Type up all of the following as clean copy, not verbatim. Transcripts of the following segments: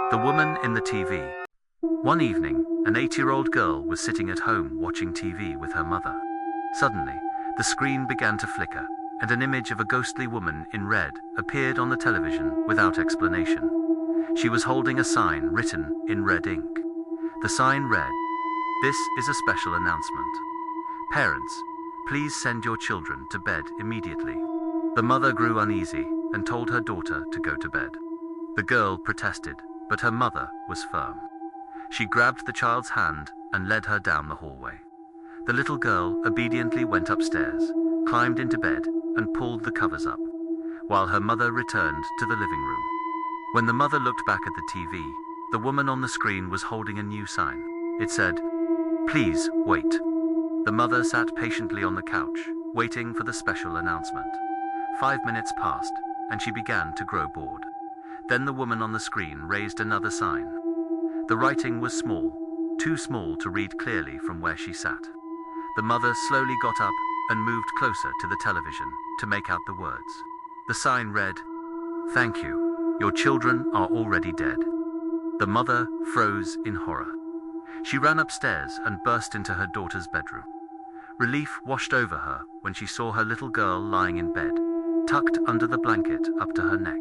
The woman in the TV. One evening, an 8-year-old girl was sitting at home watching TV with her mother. Suddenly, the screen began to flicker, and an image of a ghostly woman in red appeared on the television without explanation. She was holding a sign written in red ink. The sign read, "This is a special announcement. Parents, please send your children to bed immediately." The mother grew uneasy and told her daughter to go to bed. The girl protested, but her mother was firm. She grabbed the child's hand and led her down the hallway. The little girl obediently went upstairs, climbed into bed, and pulled the covers up, while her mother returned to the living room. When the mother looked back at the TV, the woman on the screen was holding a new sign. It said, "Please wait." The mother sat patiently on the couch, waiting for the special announcement. 5 minutes passed, and she began to grow bored. Then the woman on the screen raised another sign. The writing was small, too small to read clearly from where she sat. The mother slowly got up and moved closer to the television to make out the words. The sign read, "Thank you, your children are already dead." The mother froze in horror. She ran upstairs and burst into her daughter's bedroom. Relief washed over her when she saw her little girl lying in bed, tucked under the blanket up to her neck.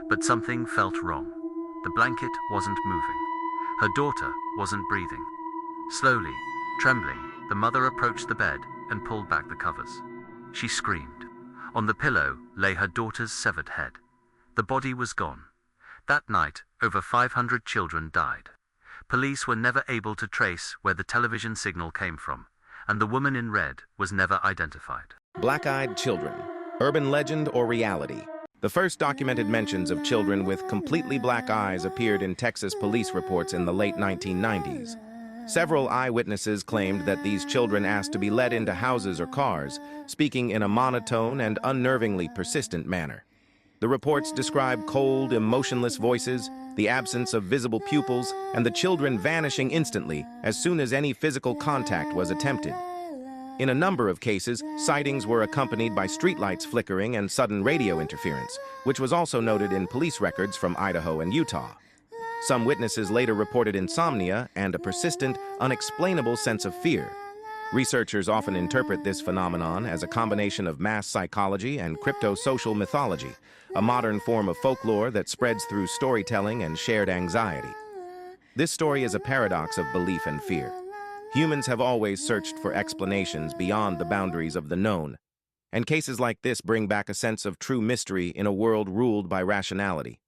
But something felt wrong. The blanket wasn't moving. Her daughter wasn't breathing. Slowly, trembling, the mother approached the bed and pulled back the covers. She screamed. On the pillow lay her daughter's severed head. The body was gone. That night, over 500 children died. Police were never able to trace where the television signal came from, and the woman in red was never identified. Black-eyed children. Urban legend or reality? The first documented mentions of children with completely black eyes appeared in Texas police reports in the late 1990s. Several eyewitnesses claimed that these children asked to be let into houses or cars, speaking in a monotone and unnervingly persistent manner. The reports describe cold, emotionless voices, the absence of visible pupils, and the children vanishing instantly as soon as any physical contact was attempted. In a number of cases, sightings were accompanied by streetlights flickering and sudden radio interference, which was also noted in police records from Idaho and Utah. Some witnesses later reported insomnia and a persistent, unexplainable sense of fear. Researchers often interpret this phenomenon as a combination of mass psychology and crypto-social mythology, a modern form of folklore that spreads through storytelling and shared anxiety. This story is a paradox of belief and fear. Humans have always searched for explanations beyond the boundaries of the known, and cases like this bring back a sense of true mystery in a world ruled by rationality.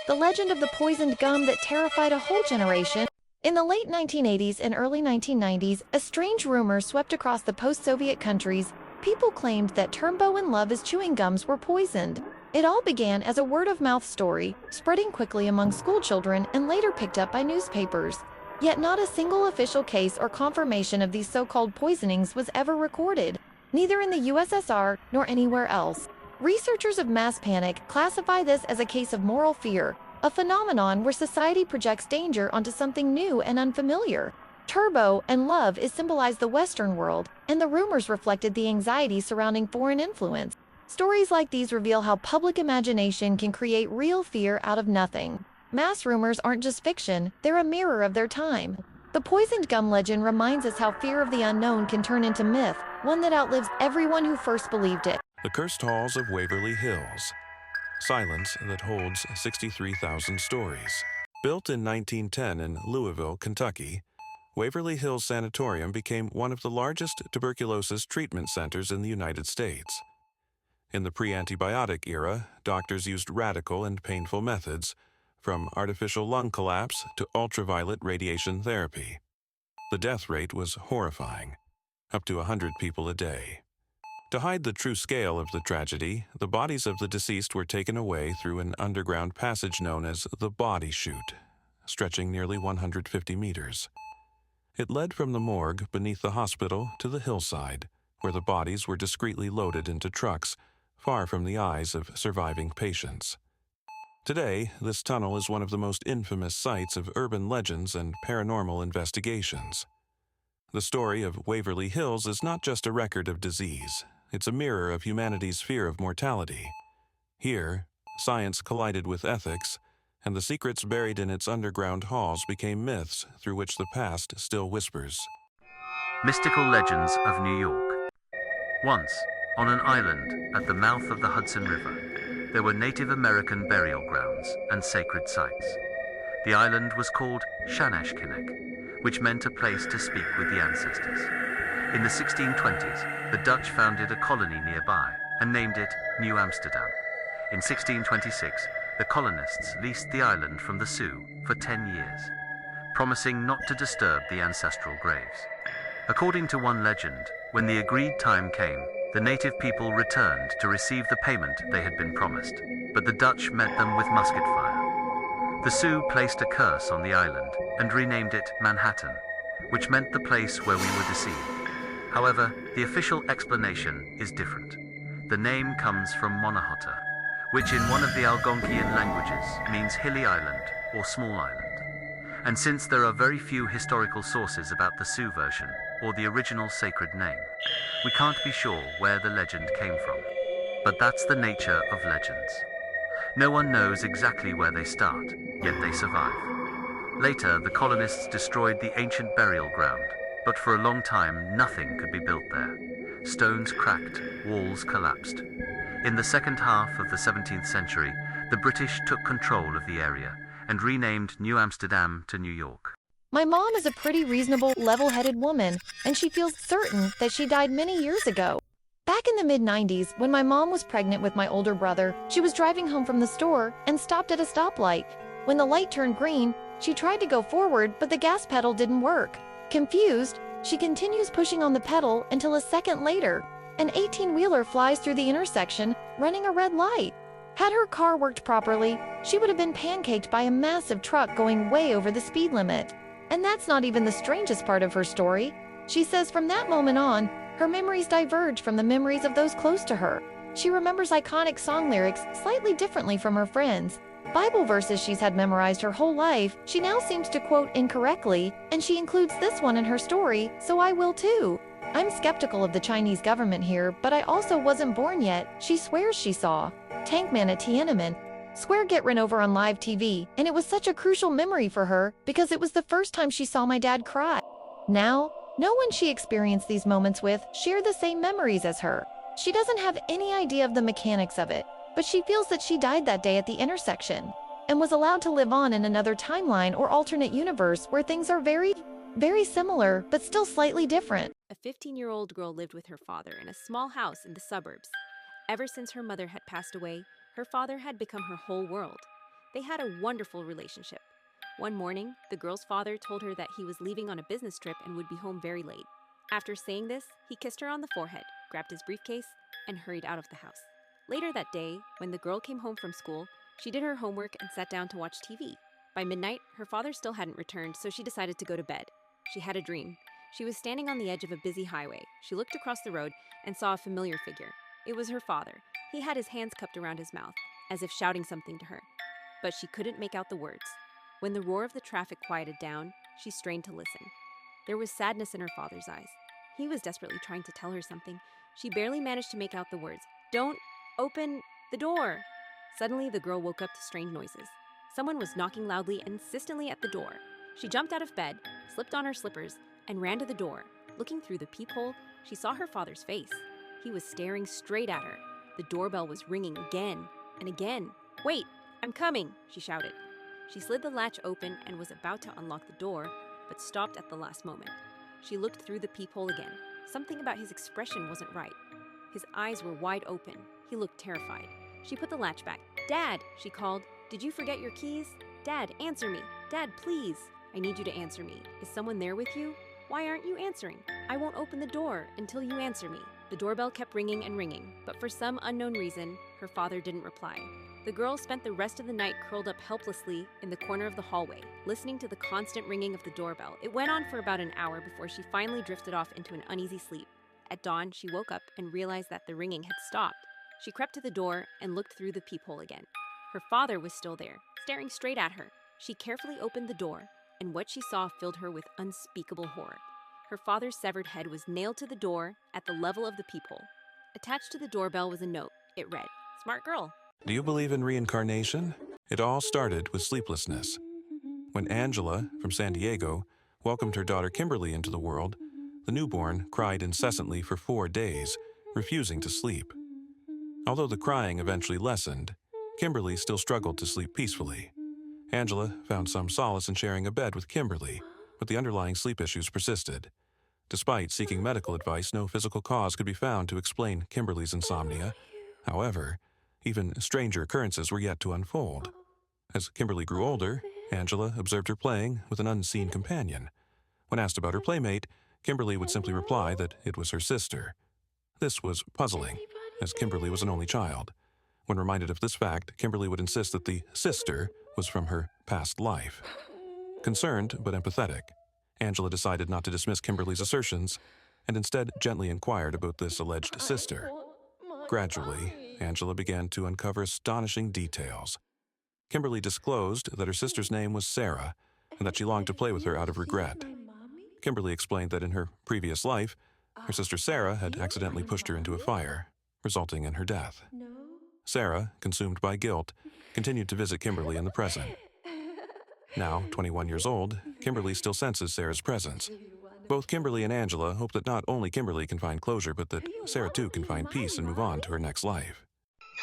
The legend of the poisoned gum that terrified a whole generation. In the late 1980s and early 1990s, a strange rumor swept across the post-Soviet countries. People claimed that Turbo and Love as chewing gums were poisoned. It all began as a word-of-mouth story, spreading quickly among schoolchildren and later picked up by newspapers. Yet not a single official case or confirmation of these so-called poisonings was ever recorded, neither in the USSR nor anywhere else. Researchers of mass panic classify this as a case of moral fear, a phenomenon where society projects danger onto something new and unfamiliar. Turbo and Love is symbolized the Western world, and the rumors reflected the anxiety surrounding foreign influence. Stories like these reveal how public imagination can create real fear out of nothing. Mass rumors aren't just fiction, they're a mirror of their time. The poisoned gum legend reminds us how fear of the unknown can turn into myth, one that outlives everyone who first believed it. The Cursed Halls of Waverly Hills. Silence that holds 63,000 stories. Built in 1910 in Louisville, Kentucky, Waverly Hills Sanatorium became one of the largest tuberculosis treatment centers in the United States. In the pre-antibiotic era, doctors used radical and painful methods, from artificial lung collapse to ultraviolet radiation therapy. The death rate was horrifying, up to 100 people a day. To hide the true scale of the tragedy, the bodies of the deceased were taken away through an underground passage known as the Body Chute, stretching nearly 150 meters. It led from the morgue beneath the hospital to the hillside, where the bodies were discreetly loaded into trucks, far from the eyes of surviving patients. Today, this tunnel is one of the most infamous sites of urban legends and paranormal investigations. The story of Waverly Hills is not just a record of disease. It's a mirror of humanity's fear of mortality. Here, science collided with ethics, and the secrets buried in its underground halls became myths through which the past still whispers. Mystical legends of New York. Once, on an island at the mouth of the Hudson River, there were Native American burial grounds and sacred sites. The island was called Shanashkinek, which meant a place to speak with the ancestors. In the 1620s, the Dutch founded a colony nearby and named it New Amsterdam. In 1626, the colonists leased the island from the Sioux for 10 years, promising not to disturb the ancestral graves. According to one legend, when the agreed time came, the native people returned to receive the payment they had been promised, but the Dutch met them with musket fire. The Sioux placed a curse on the island and renamed it Manhattan, which meant the place where we were deceived. However, the official explanation is different. The name comes from Monohota, which in one of the Algonquian languages means hilly island or small island. And since there are very few historical sources about the Sioux version, or the original sacred name, we can't be sure where the legend came from. But that's the nature of legends. No one knows exactly where they start, yet they survive. Later, the colonists destroyed the ancient burial ground, but for a long time nothing could be built there. Stones cracked, walls collapsed. In the second half of the 17th century, the British took control of the area and renamed New Amsterdam to New York. My mom is a pretty reasonable, level-headed woman, and she feels certain that she died many years ago. Back in the mid-90s, when my mom was pregnant with my older brother, she was driving home from the store and stopped at a stoplight. When the light turned green, she tried to go forward, but the gas pedal didn't work. Confused, she continues pushing on the pedal until a second later, an 18-wheeler flies through the intersection, running a red light. Had her car worked properly, she would have been pancaked by a massive truck going way over the speed limit. And that's not even the strangest part of her story. She says from that moment on, her memories diverge from the memories of those close to her. She remembers iconic song lyrics slightly differently from her friends. Bible verses she's had memorized her whole life, she now seems to quote incorrectly, and she includes this one in her story, so I will too. I'm skeptical of the Chinese government here, but I also wasn't born yet. She swears she saw Tankman at Tiananmen Square get run over on live TV, and it was such a crucial memory for her because it was the first time she saw my dad cry. Now, no one she experienced these moments with shared the same memories as her. She doesn't have any idea of the mechanics of it, but she feels that she died that day at the intersection and was allowed to live on in another timeline or alternate universe where things are very, very similar but still slightly different. A 15-year-old girl lived with her father in a small house in the suburbs. Ever since her mother had passed away, her father had become her whole world. They had a wonderful relationship. One morning, the girl's father told her that he was leaving on a business trip and would be home very late. After saying this, he kissed her on the forehead, grabbed his briefcase, and hurried out of the house. Later that day, when the girl came home from school, she did her homework and sat down to watch TV. By midnight, her father still hadn't returned, so she decided to go to bed. She had a dream. She was standing on the edge of a busy highway. She looked across the road and saw a familiar figure. It was her father. He had his hands cupped around his mouth, as if shouting something to her. But she couldn't make out the words. When the roar of the traffic quieted down, she strained to listen. There was sadness in her father's eyes. He was desperately trying to tell her something. She barely managed to make out the words, "Don't open the door." Suddenly, the girl woke up to strange noises. Someone was knocking loudly and insistently at the door. She jumped out of bed, slipped on her slippers, and ran to the door. Looking through the peephole, she saw her father's face. He was staring straight at her. The doorbell was ringing again and again. "Wait, I'm coming," she shouted. She slid the latch open and was about to unlock the door, but stopped at the last moment. She looked through the peephole again. Something about his expression wasn't right. His eyes were wide open. He looked terrified. She put the latch back. "Dad," she called, "did you forget your keys? Dad, answer me. Dad, please. I need you to answer me. Is someone there with you? Why aren't you answering? I won't open the door until you answer me." The doorbell kept ringing and ringing, but for some unknown reason, her father didn't reply. The girl spent the rest of the night curled up helplessly in the corner of the hallway, listening to the constant ringing of the doorbell. It went on for about an hour before she finally drifted off into an uneasy sleep. At dawn, she woke up and realized that the ringing had stopped. She crept to the door and looked through the peephole again. Her father was still there, staring straight at her. She carefully opened the door, and what she saw filled her with unspeakable horror. Her father's severed head was nailed to the door at the level of the peephole. Attached to the doorbell was a note. It read, "Smart girl." Do you believe in reincarnation? It all started with sleeplessness. When Angela, from San Diego, welcomed her daughter Kimberly into the world, the newborn cried incessantly for 4 days, refusing to sleep. Although the crying eventually lessened, Kimberly still struggled to sleep peacefully. Angela found some solace in sharing a bed with Kimberly, but the underlying sleep issues persisted. Despite seeking medical advice, no physical cause could be found to explain Kimberly's insomnia. However, even stranger occurrences were yet to unfold. As Kimberly grew older, Angela observed her playing with an unseen companion. When asked about her playmate, Kimberly would simply reply that it was her sister. This was puzzling, as Kimberly was an only child. When reminded of this fact, Kimberly would insist that the sister was from her past life. Concerned but empathetic, Angela decided not to dismiss Kimberly's assertions and instead gently inquired about this alleged sister. Gradually, Angela began to uncover astonishing details. Kimberly disclosed that her sister's name was Sarah and that she longed to play with her out of regret. Kimberly explained that in her previous life, her sister Sarah had accidentally pushed her into a fire, resulting in her death. Sarah, consumed by guilt, continued to visit Kimberly in the present. Now, 21 years old, Kimberly still senses Sarah's presence. Both Kimberly and Angela hope that not only Kimberly can find closure, but that Sarah too can find peace and move on to her next life.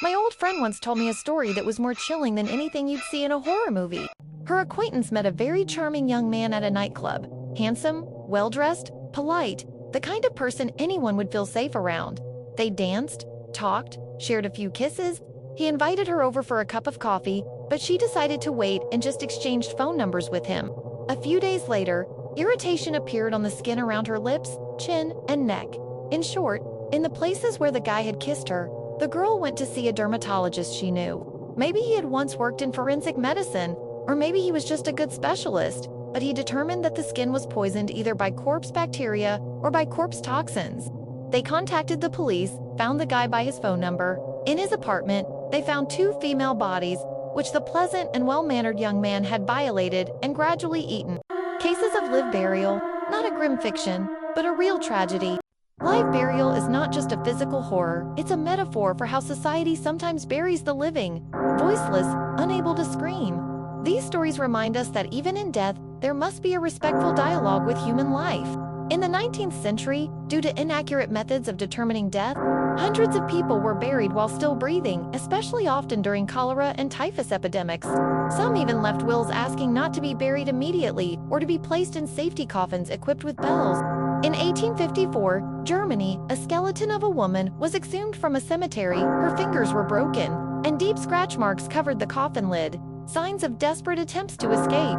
My old friend once told me a story that was more chilling than anything you'd see in a horror movie. Her acquaintance met a very charming young man at a nightclub. Handsome, well-dressed, polite, the kind of person anyone would feel safe around. They danced, talked, shared a few kisses. He invited her over for a cup of coffee, but she decided to wait and just exchanged phone numbers with him. A few days later, irritation appeared on the skin around her lips, chin, and neck. In short, in the places where the guy had kissed her, the girl went to see a dermatologist she knew. Maybe he had once worked in forensic medicine, or maybe he was just a good specialist, but he determined that the skin was poisoned either by corpse bacteria or by corpse toxins. They contacted the police, found the guy by his phone number. In his apartment, they found 2 female bodies, which the pleasant and well-mannered young man had violated and gradually eaten. Cases of live burial, not a grim fiction, but a real tragedy. Live burial is not just a physical horror, it's a metaphor for how society sometimes buries the living, voiceless, unable to scream. These stories remind us that even in death, there must be a respectful dialogue with human life. In the 19th century, due to inaccurate methods of determining death, hundreds of people were buried while still breathing, especially often during cholera and typhus epidemics. Some even left wills asking not to be buried immediately or to be placed in safety coffins equipped with bells. In 1854, Germany, a skeleton of a woman was exhumed from a cemetery. Her fingers were broken, and deep scratch marks covered the coffin lid, signs of desperate attempts to escape.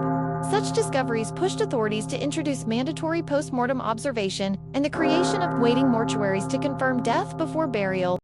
Such discoveries pushed authorities to introduce mandatory post-mortem observation and the creation of waiting mortuaries to confirm death before burial.